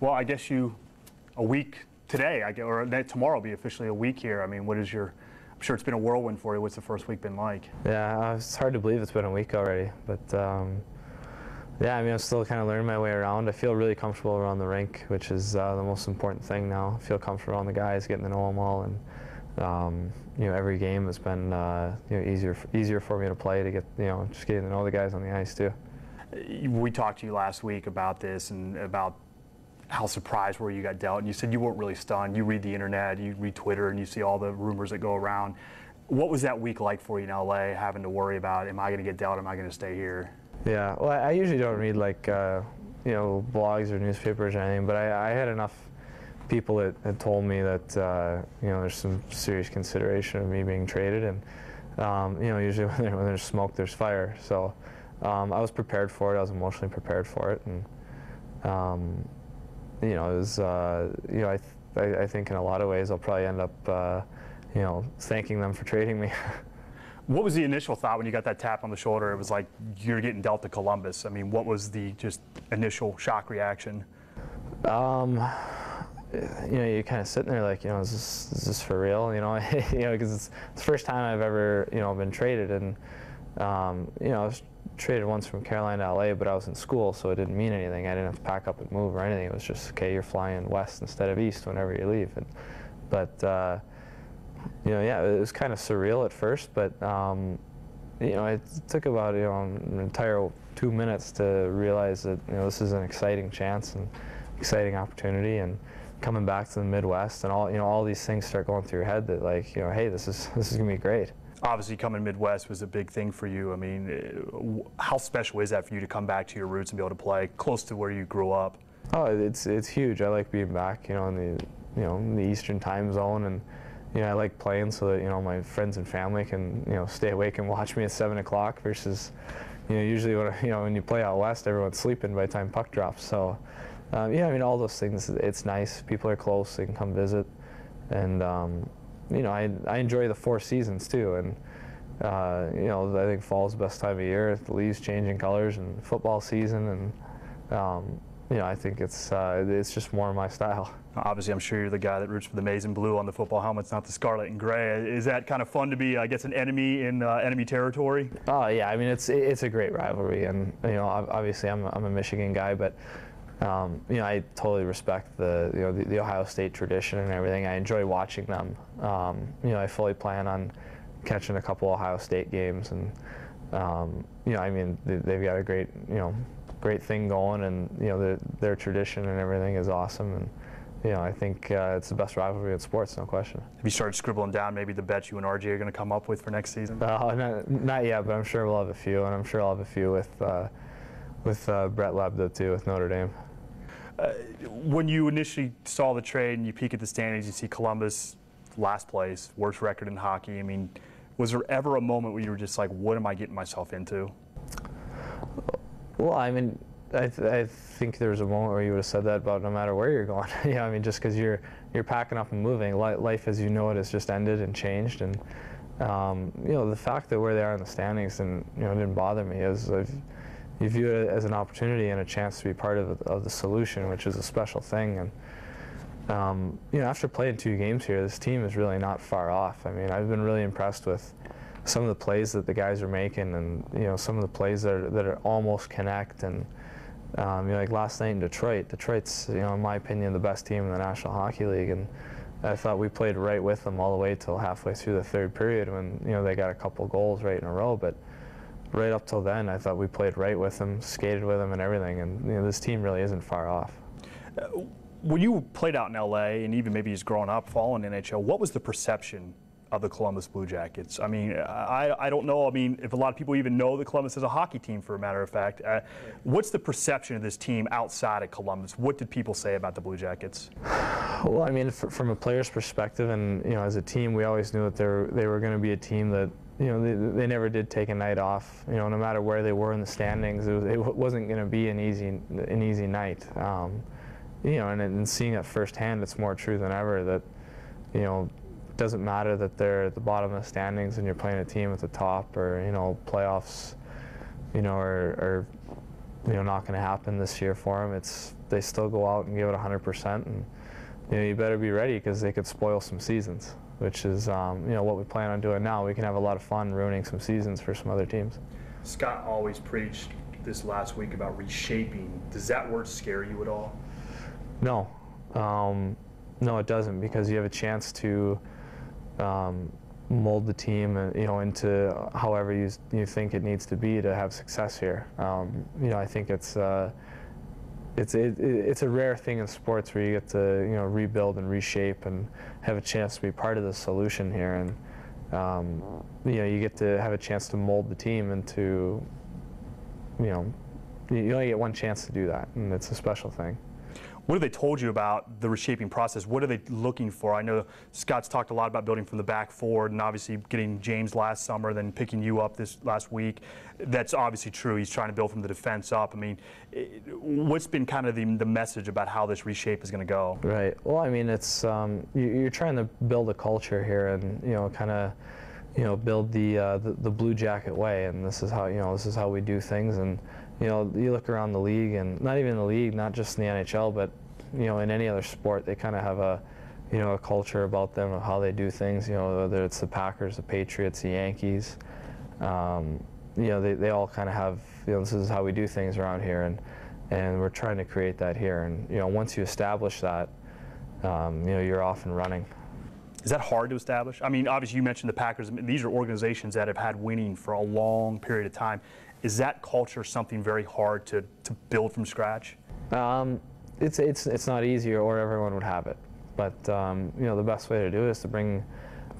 Well, I guess a week today, or tomorrow will be officially a week here. I mean, I'm sure it's been a whirlwind for you. What's the first week been like? Yeah, it's hard to believe it's been a week already, but yeah, I mean, I'm still kind of learning my way around. I feel really comfortable around the rink, which is the most important thing now. I feel comfortable around the guys, getting to know them all, and every game has been easier for me to play, to get just getting to know the guys on the ice too. We talked to you last week about this and about how surprised were you got dealt, and you said you weren't really stunned. You read the internet, you read Twitter, and you see all the rumors that go around. What was that week like for you in LA, having to worry about, am I going to get dealt, am I going to stay here? Yeah, well, I usually don't read like blogs or newspapers or anything, but I had enough people that had told me that there's some serious consideration of me being traded, and usually when there's smoke, there's fire. So I was prepared for it. I was emotionally prepared for it, and it was I think in a lot of ways I'll probably end up thanking them for trading me. What was the initial thought when you got that tap on the shoulder? It was like you're getting dealt to Columbus. I mean, what was the just initial shock reaction? You kind of sitting there like, is this for real? Because it's the first time I've ever been traded, and I was traded once from Carolina to LA, but I was in school, so it didn't mean anything. I didn't have to pack up and move or anything. It was just, okay, you're flying west instead of east whenever you leave. But yeah, it was kind of surreal at first, but it took about an entire 2 minutes to realize that this is an exciting chance and exciting opportunity, and coming back to the Midwest, and all these things start going through your head that, like, hey, this is gonna be great. Obviously, coming Midwest was a big thing for you. I mean, how special is that for you to come back to your roots and be able to play close to where you grew up? Oh, it's huge. I like being back, in the Eastern time zone, and I like playing so that my friends and family can stay awake and watch me at 7 o'clock versus usually when you play out west, everyone's sleeping by the time puck drops. So yeah, I mean, all those things. It's nice. People are close. They can come visit, and I enjoy the 4 seasons too, and I think fall's the best time of year. The leaves changing colors, and football season, and I think it's just more my style. Obviously, I'm sure you're the guy that roots for the maize and blue on the football helmets, not the scarlet and gray. Is that kind of fun to be, I guess, an enemy in enemy territory? Oh yeah, I mean, it's a great rivalry, and obviously I'm a Michigan guy, but I totally respect the Ohio State tradition and everything. I enjoy watching them. I fully plan on catching a couple Ohio State games, and I mean, they've got a great thing going, and their tradition and everything is awesome, and I think it's the best rivalry in sports, no question. Have you started scribbling down maybe the bets you and RJ are going to come up with for next season? Not yet, but I'm sure we'll have a few, and I'm sure I'll have a few with Brett Lebda too, with Notre Dame. When you initially saw the trade and you peek at the standings, you see Columbus last place, worst record in hockey. I mean, was there ever a moment where you were just like, what am I getting myself into? Well, I mean, I think there was a moment where you would have said that about no matter where you're going. I mean, just because you're packing up and moving, life as you know it has just ended and changed, and the fact that where they are in the standings didn't bother me. You view it as an opportunity and a chance to be part of the solution, which is a special thing. And after playing 2 games here, this team is really not far off. I mean, I've been really impressed with some of the plays that the guys are making, and some of the plays that are almost connect. And like last night in Detroit. Detroit's in my opinion the best team in the National Hockey League, and I thought we played right with them all the way till halfway through the 3rd period when they got a couple goals right in a row. But right up till then, I thought we played right with them, skated with them, and everything. And this team really isn't far off. When you played out in LA, and even maybe just growing up, following NHL, what was the perception of the Columbus Blue Jackets? I mean, I don't know. I mean, if a lot of people even know that Columbus is a hockey team, for a matter of fact. What's the perception of this team outside of Columbus? What did people say about the Blue Jackets? Well, I mean, from a player's perspective, and as a team, we always knew that they were going to be a team that they never did take a night off. No matter where they were in the standings, it wasn't going to be an easy night. And seeing it firsthand, it's more true than ever that it doesn't matter that they're at the bottom of the standings and you're playing a team at the top, or playoffs are not going to happen this year for them. It's they still go out and give it 100%, and you better be ready because they could spoil some seasons, which is what we plan on doing now. We can have a lot of fun ruining some seasons for some other teams. Scott always preached this last week about reshaping. Does that word scare you at all? No, no, it doesn't, because you have a chance to mold the team, into however you think it needs to be to have success here. I think it's a rare thing in sports where you get to rebuild and reshape and have a chance to be part of the solution here, and you get to have a chance to mold the team into you only get one chance to do that, and it's a special thing. What have they told you about the reshaping process? What are they looking for? I know Scott's talked a lot about building from the back forward, and obviously getting James last summer, then picking you up this last week. That's obviously true. He's trying to build from the defense up. I mean, what's been kind of the message about how this reshape is going to go? Right. Well, I mean, it's you're trying to build a culture here, and kind of build the Blue Jacket way, and this is how we do things. And you look around the league, and not even the league, not just in the NHL, but in any other sport, they kind of have a culture about them of how they do things. Whether it's the Packers, the Patriots, the Yankees, they all kind of have this is how we do things around here, and we're trying to create that here. And once you establish that, you're off and running. Is that hard to establish? I mean, obviously you mentioned the Packers. These are organizations that have had winning for a long period of time. Is that culture something very hard to build from scratch? It's not easy, or everyone would have it. But the best way to do it is to bring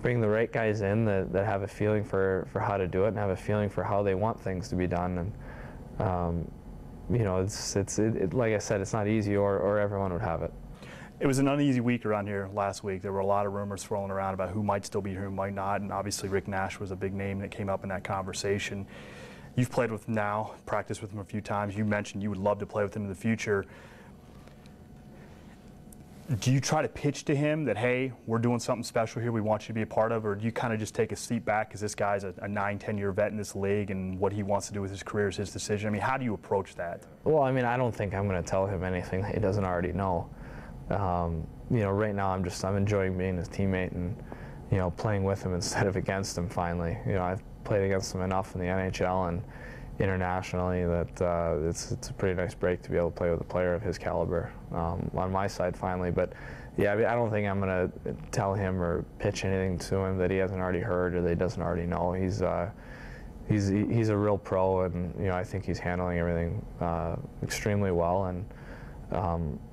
the right guys in that have a feeling for how to do it, and have a feeling for how they want things to be done. And like I said, it's not easy, or everyone would have it. It was an uneasy week around here last week. There were a lot of rumors swirling around about who might still be here, who might not, and obviously Rick Nash was a big name that came up in that conversation. You've played with him now, practiced with him a few times. You mentioned you would love to play with him in the future. Do you try to pitch to him that, hey, we're doing something special here, we want you to be a part of, or do you kind of just take a seat back because this guy's a 9-10 year vet in this league, and what he wants to do with his career is his decision? I mean, how do you approach that? Well, I mean, I don't think I'm going to tell him anything that he doesn't already know. Right now I'm enjoying being his teammate and playing with him instead of against him. Finally, I've played against him enough in the NHL and internationally that it's a pretty nice break to be able to play with a player of his caliber on my side finally. But yeah, I mean, I don't think I'm going to tell him or pitch anything to him that he hasn't already heard or that he doesn't already know. He's a real pro, and I think he's handling everything extremely well, and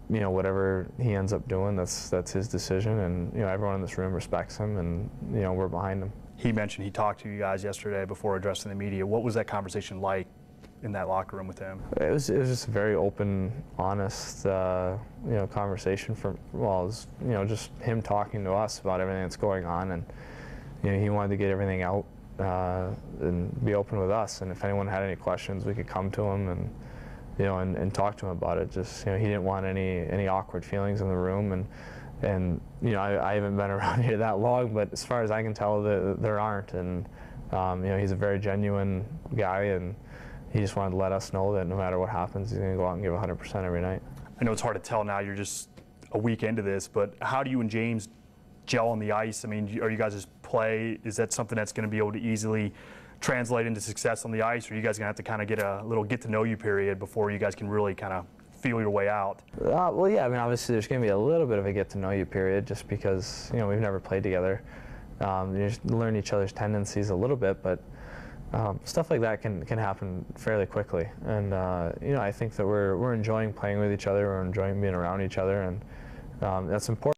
whatever he ends up doing, that's his decision, and everyone in this room respects him, and we're behind him. He mentioned he talked to you guys yesterday before addressing the media. What was that conversation like in that locker room with him? It was just a very open, honest, conversation. It was just him talking to us about everything that's going on, and he wanted to get everything out and be open with us. And if anyone had any questions, we could come to him and talk to him about it. Just he didn't want any awkward feelings in the room, and I haven't been around here that long, but as far as I can tell, there aren't. And he's a very genuine guy, and he just wanted to let us know that no matter what happens, he's going to go out and give 100% every night. I know it's hard to tell now. You're just a week into this, but how do you and James gel on the ice? I mean, are you guys just play? Is that something that's going to be able to easily translate into success on the ice, or are you guys going to have to kind of get a little get-to-know-you period before you guys can really kind of feel your way out? Well, yeah, I mean, obviously there's going to be a little bit of a get-to-know-you period just because, we've never played together. You just learn each other's tendencies a little bit, but stuff like that can happen fairly quickly. And, I think that we're enjoying playing with each other, we're enjoying being around each other, and that's important.